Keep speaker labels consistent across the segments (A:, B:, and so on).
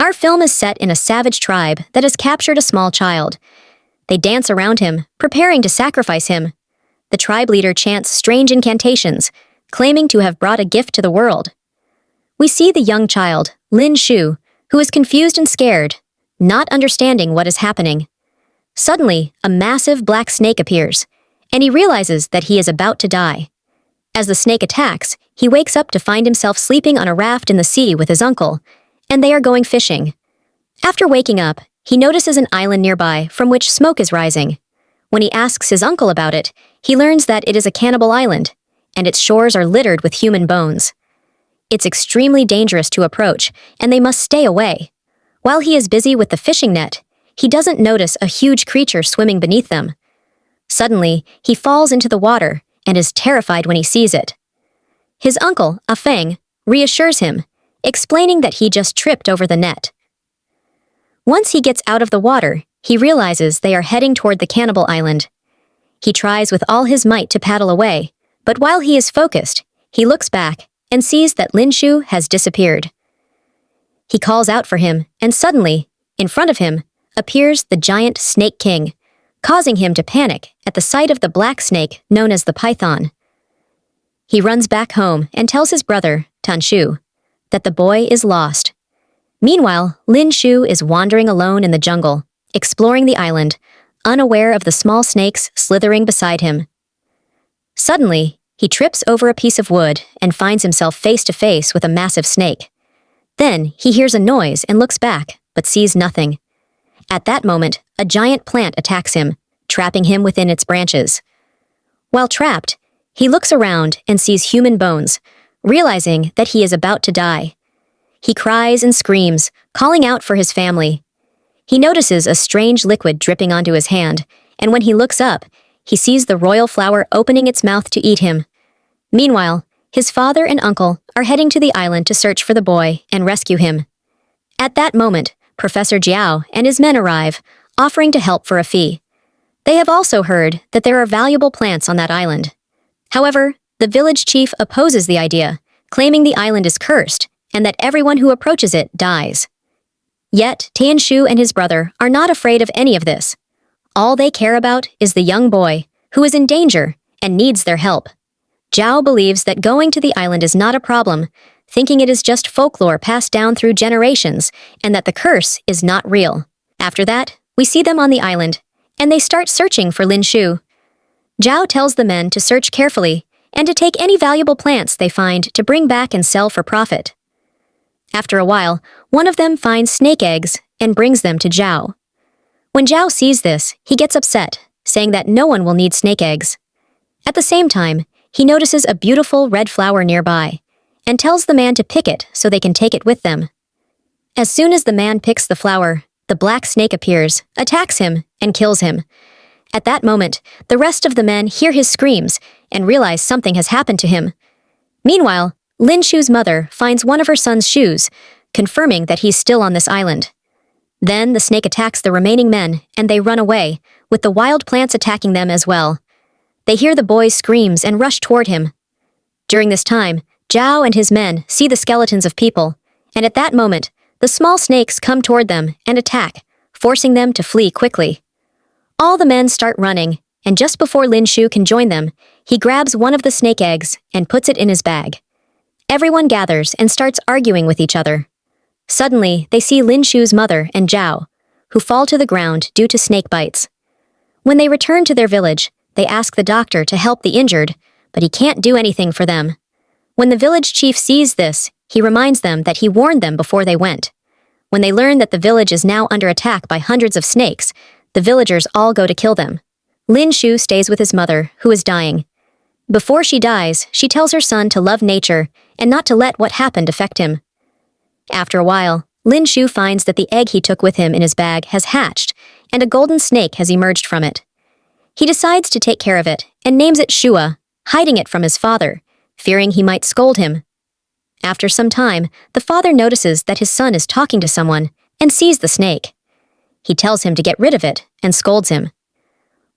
A: Our film is set in a savage tribe that has captured a small child. They dance around him, preparing to sacrifice him. The tribe leader chants strange incantations, claiming to have brought a gift to the world. We see the young child, Lin Shu, who is confused and scared, not understanding what is happening. Suddenly, a massive black snake appears, and he realizes that he is about to die. As the snake attacks, he wakes up to find himself sleeping on a raft in the sea with his uncle, and they are going fishing. After waking up, he notices an island nearby from which smoke is rising. When he asks his uncle about it, he learns that it is a cannibal island, and its shores are littered with human bones. It's extremely dangerous to approach, and they must stay away. While he is busy with the fishing net, he doesn't notice a huge creature swimming beneath them. Suddenly, he falls into the water and is terrified when he sees it. His uncle, Ah Feng, reassures him, explaining that he just tripped over the net. Once he gets out of the water, he realizes they are heading toward the cannibal island. He tries with all his might to paddle away, but while he is focused, he looks back and sees that Lin Shu has disappeared. He calls out for him, and suddenly, in front of him, appears the giant Snake King, causing him to panic at the sight of the black snake known as the python. He runs back home and tells his brother, Tan Shu, that the boy is lost. Meanwhile, Lin Shu is wandering alone in the jungle, exploring the island, unaware of the small snakes slithering beside him. Suddenly, he trips over a piece of wood and finds himself face to face with a massive snake. Then, he hears a noise and looks back, but sees nothing. At that moment, a giant plant attacks him, trapping him within its branches. While trapped, he looks around and sees human bones, realizing that he is about to die. He cries and screams, calling out for his family. He notices a strange liquid dripping onto his hand, and when he looks up, he sees the royal flower opening its mouth to eat him. Meanwhile, his father and uncle are heading to the island to search for the boy and rescue him. At that moment, Professor Jiao and his men arrive, offering to help for a fee. They have also heard that there are valuable plants on that island. However, the village chief opposes the idea, claiming the island is cursed and that everyone who approaches it dies. Yet, Tian Shu and his brother are not afraid of any of this. All they care about is the young boy, who is in danger and needs their help. Zhao believes that going to the island is not a problem, thinking it is just folklore passed down through generations and that the curse is not real. After that, we see them on the island, and they start searching for Lin Shu. Zhao tells the men to search carefully and to take any valuable plants they find to bring back and sell for profit. After a while, one of them finds snake eggs and brings them to Zhao. When Zhao sees this, he gets upset, saying that no one will need snake eggs. At the same time, he notices a beautiful red flower nearby and tells the man to pick it so they can take it with them. As soon as the man picks the flower, the black snake appears, attacks him, and kills him. At that moment, the rest of the men hear his screams and realize something has happened to him. Meanwhile, Lin Shu's mother finds one of her son's shoes, confirming that he's still on this island. Then the snake attacks the remaining men, and they run away, with the wild plants attacking them as well. They hear the boy's screams and rush toward him. During this time, Zhao and his men see the skeletons of people, and at that moment, the small snakes come toward them and attack, forcing them to flee quickly. All the men start running, and just before Lin Shu can join them, he grabs one of the snake eggs and puts it in his bag. Everyone gathers and starts arguing with each other. Suddenly, they see Lin Shu's mother and Zhao, who fall to the ground due to snake bites. When they return to their village, they ask the doctor to help the injured, but he can't do anything for them. When the village chief sees this, he reminds them that he warned them before they went. When they learn that the village is now under attack by hundreds of snakes, the villagers all go to kill them. Lin Shu stays with his mother, who is dying. Before she dies, she tells her son to love nature and not to let what happened affect him. After a while, Lin Shu finds that the egg he took with him in his bag has hatched, and a golden snake has emerged from it. He decides to take care of it and names it Shua, hiding it from his father, fearing he might scold him. After some time, the father notices that his son is talking to someone and sees the snake. He tells him to get rid of it and scolds him.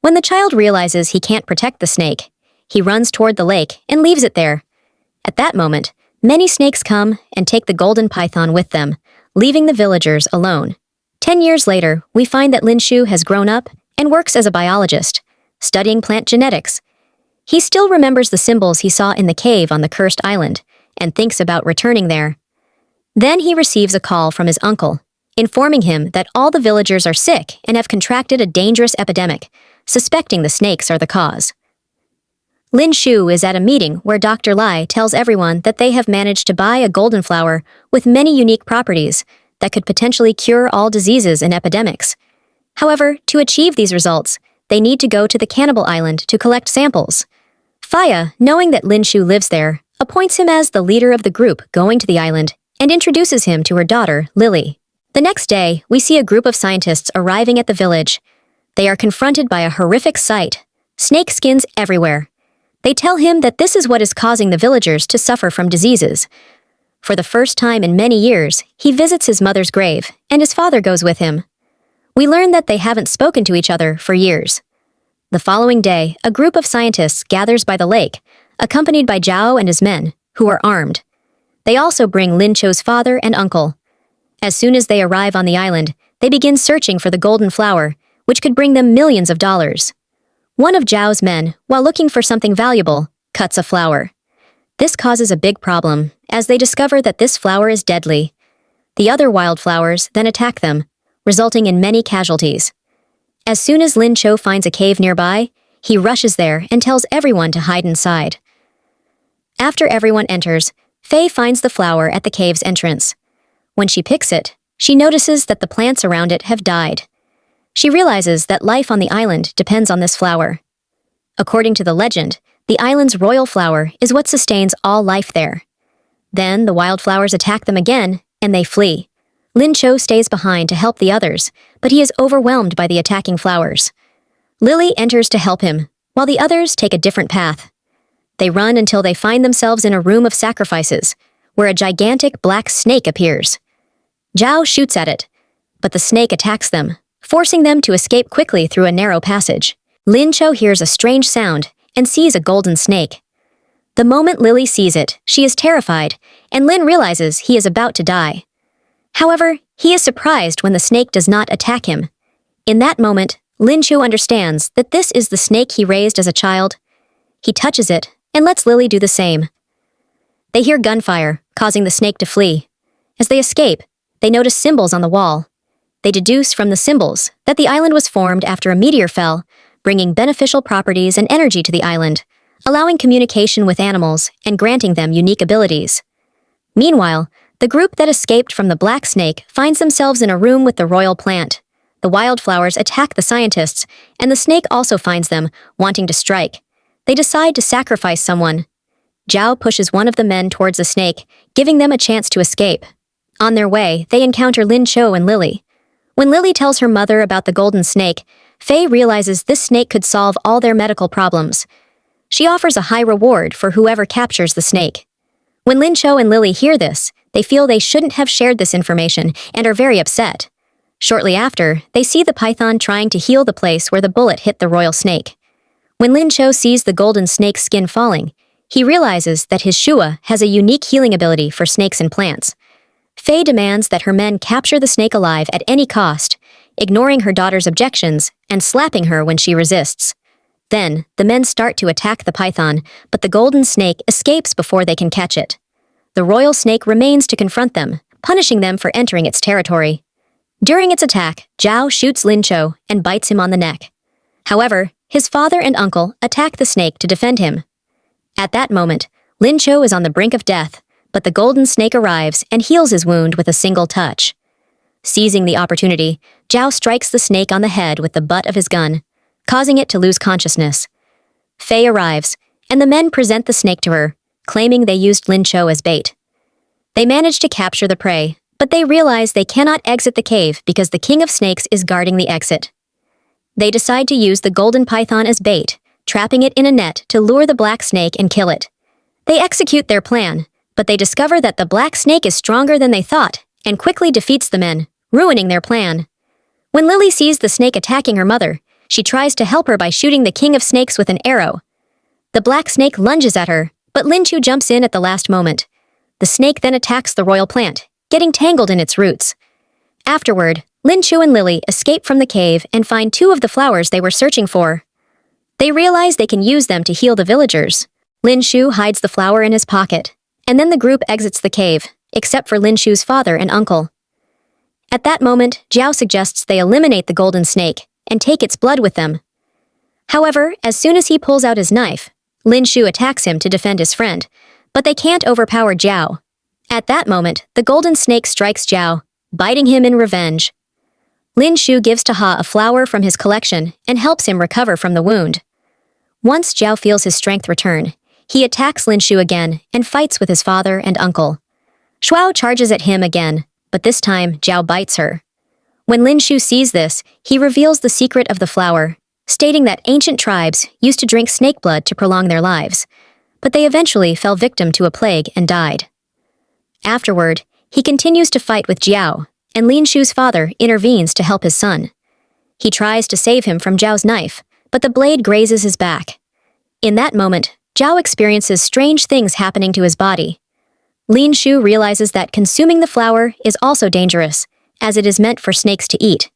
A: When the child realizes he can't protect the snake, he runs toward the lake and leaves it there. At that moment, many snakes come and take the golden python with them, leaving the villagers alone. 10 years later, we find that Lin Shu has grown up and works as a biologist, studying plant genetics. He still remembers the symbols he saw in the cave on the cursed island and thinks about returning there. Then he receives a call from his uncle, informing him that all the villagers are sick and have contracted a dangerous epidemic, suspecting the snakes are the cause. Lin Shu is at a meeting where Dr. Lai tells everyone that they have managed to buy a golden flower with many unique properties that could potentially cure all diseases and epidemics. However, to achieve these results, they need to go to the cannibal island to collect samples. Faya, knowing that Lin Shu lives there, appoints him as the leader of the group going to the island and introduces him to her daughter, Lily. The next day, we see a group of scientists arriving at the village. They are confronted by a horrific sight: snake skins everywhere. They tell him that this is what is causing the villagers to suffer from diseases. For the first time in many years, he visits his mother's grave, and his father goes with him. We learn that they haven't spoken to each other for years. The following day, a group of scientists gathers by the lake, accompanied by Zhao and his men, who are armed. They also bring Lin Cho's father and uncle. As soon as they arrive on the island, they begin searching for the golden flower, which could bring them millions of dollars. One of Zhao's men, while looking for something valuable, cuts a flower. This causes a big problem, as they discover that this flower is deadly. The other wildflowers then attack them, resulting in many casualties. As soon as Lin Cho finds a cave nearby, he rushes there and tells everyone to hide inside. After everyone enters, Fei finds the flower at the cave's entrance. When she picks it, she notices that the plants around it have died. She realizes that life on the island depends on this flower. According to the legend, the island's royal flower is what sustains all life there. Then the wildflowers attack them again, and they flee. Lin Cho stays behind to help the others, but he is overwhelmed by the attacking flowers. Lily enters to help him, while the others take a different path. They run until they find themselves in a room of sacrifices, where a gigantic black snake appears. Zhao shoots at it, but the snake attacks them, forcing them to escape quickly through a narrow passage. Lin Cho hears a strange sound and sees a golden snake. The moment Lily sees it, she is terrified, and Lin realizes he is about to die. However, he is surprised when the snake does not attack him. In that moment, Lin Cho understands that this is the snake he raised as a child. He touches it and lets Lily do the same. They hear gunfire, causing the snake to flee. As they escape, they notice symbols on the wall. They deduce from the symbols that the island was formed after a meteor fell, bringing beneficial properties and energy to the island, allowing communication with animals and granting them unique abilities. Meanwhile, the group that escaped from the black snake finds themselves in a room with the royal plant. The wildflowers attack the scientists, and the snake also finds them, wanting to strike. They decide to sacrifice someone. Zhao pushes one of the men towards the snake, giving them a chance to escape. On their way, they encounter Lin Cho and Lily. When Lily tells her mother about the golden snake, Fei realizes this snake could solve all their medical problems. She offers a high reward for whoever captures the snake. When Lin Cho and Lily hear this, they feel they shouldn't have shared this information and are very upset. Shortly after, they see the python trying to heal the place where the bullet hit the royal snake. When Lin Cho sees the golden snake's skin falling, he realizes that his Shua has a unique healing ability for snakes and plants. Fei demands that her men capture the snake alive at any cost, ignoring her daughter's objections and slapping her when she resists. Then, the men start to attack the python, but the golden snake escapes before they can catch it. The royal snake remains to confront them, punishing them for entering its territory. During its attack, Zhao shoots Lin Cho and bites him on the neck. However, his father and uncle attack the snake to defend him. At that moment, Lin Cho is on the brink of death, but the golden snake arrives and heals his wound with a single touch. Seizing the opportunity, Zhao strikes the snake on the head with the butt of his gun, causing it to lose consciousness. Fei arrives, and the men present the snake to her, claiming they used Lin Cho as bait. They manage to capture the prey, but they realize they cannot exit the cave because the king of snakes is guarding the exit. They decide to use the golden python as bait, trapping it in a net to lure the black snake and kill it. They execute their plan, but they discover that the black snake is stronger than they thought and quickly defeats the men, ruining their plan. When Lily sees the snake attacking her mother, she tries to help her by shooting the king of snakes with an arrow. The black snake lunges at her, but Lin Chu jumps in at the last moment. The snake then attacks the royal plant, getting tangled in its roots. Afterward, Lin Shu and Lily escape from the cave and find two of the flowers they were searching for. They realize they can use them to heal the villagers. Lin Shu hides the flower in his pocket, and then the group exits the cave, except for Lin Shu's father and uncle. At that moment, Jiao suggests they eliminate the golden snake and take its blood with them. However, as soon as he pulls out his knife, Lin Shu attacks him to defend his friend, but they can't overpower Jiao. At that moment, the golden snake strikes Jiao, biting him in revenge. Lin Shu gives Taha a flower from his collection and helps him recover from the wound. Once Jiao feels his strength return, he attacks Lin Shu again and fights with his father and uncle. Shuao charges at him again, but this time Jiao bites her. When Lin Shu sees this, he reveals the secret of the flower, stating that ancient tribes used to drink snake blood to prolong their lives, but they eventually fell victim to a plague and died. Afterward, he continues to fight with Jiao, and Lin Shu's father intervenes to help his son. He tries to save him from Jiao's knife, but the blade grazes his back. In that moment, Jiao experiences strange things happening to his body. Lin Shu realizes that consuming the flower is also dangerous, as it is meant for snakes to eat,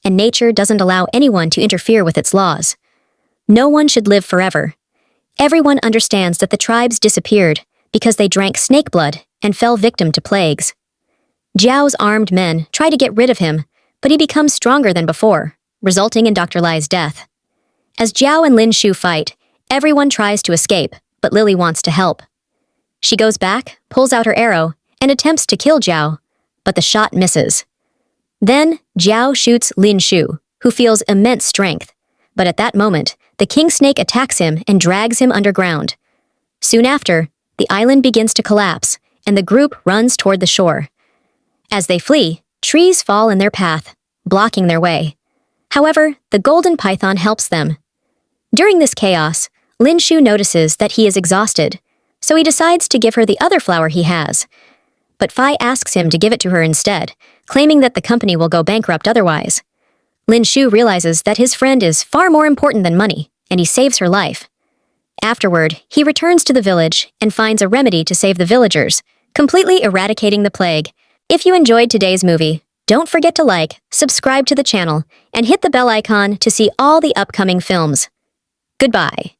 A: and nature doesn't allow anyone to interfere with its laws. No one should live forever. Everyone understands that the tribes disappeared because they drank snake blood and fell victim to plagues. Jiao's armed men try to get rid of him, but he becomes stronger than before, resulting in Dr. Lai's death. As Jiao and Lin Shu fight, everyone tries to escape, but Lily wants to help. She goes back, pulls out her arrow, and attempts to kill Jiao, but the shot misses. Then, Jiao shoots Lin Shu, who feels immense strength, but at that moment, the king snake attacks him and drags him underground. Soon after, the island begins to collapse, and the group runs toward the shore. As they flee, trees fall in their path, blocking their way. However, the golden python helps them. During this chaos, Lin Shu notices that he is exhausted, so he decides to give her the other flower he has. But Fai asks him to give it to her instead, claiming that the company will go bankrupt otherwise. Lin Shu realizes that his friend is far more important than money, and he saves her life. Afterward, he returns to the village and finds a remedy to save the villagers, completely eradicating the plague. If you enjoyed today's movie, don't forget to like, subscribe to the channel, and hit the bell icon to see all the upcoming films. Goodbye.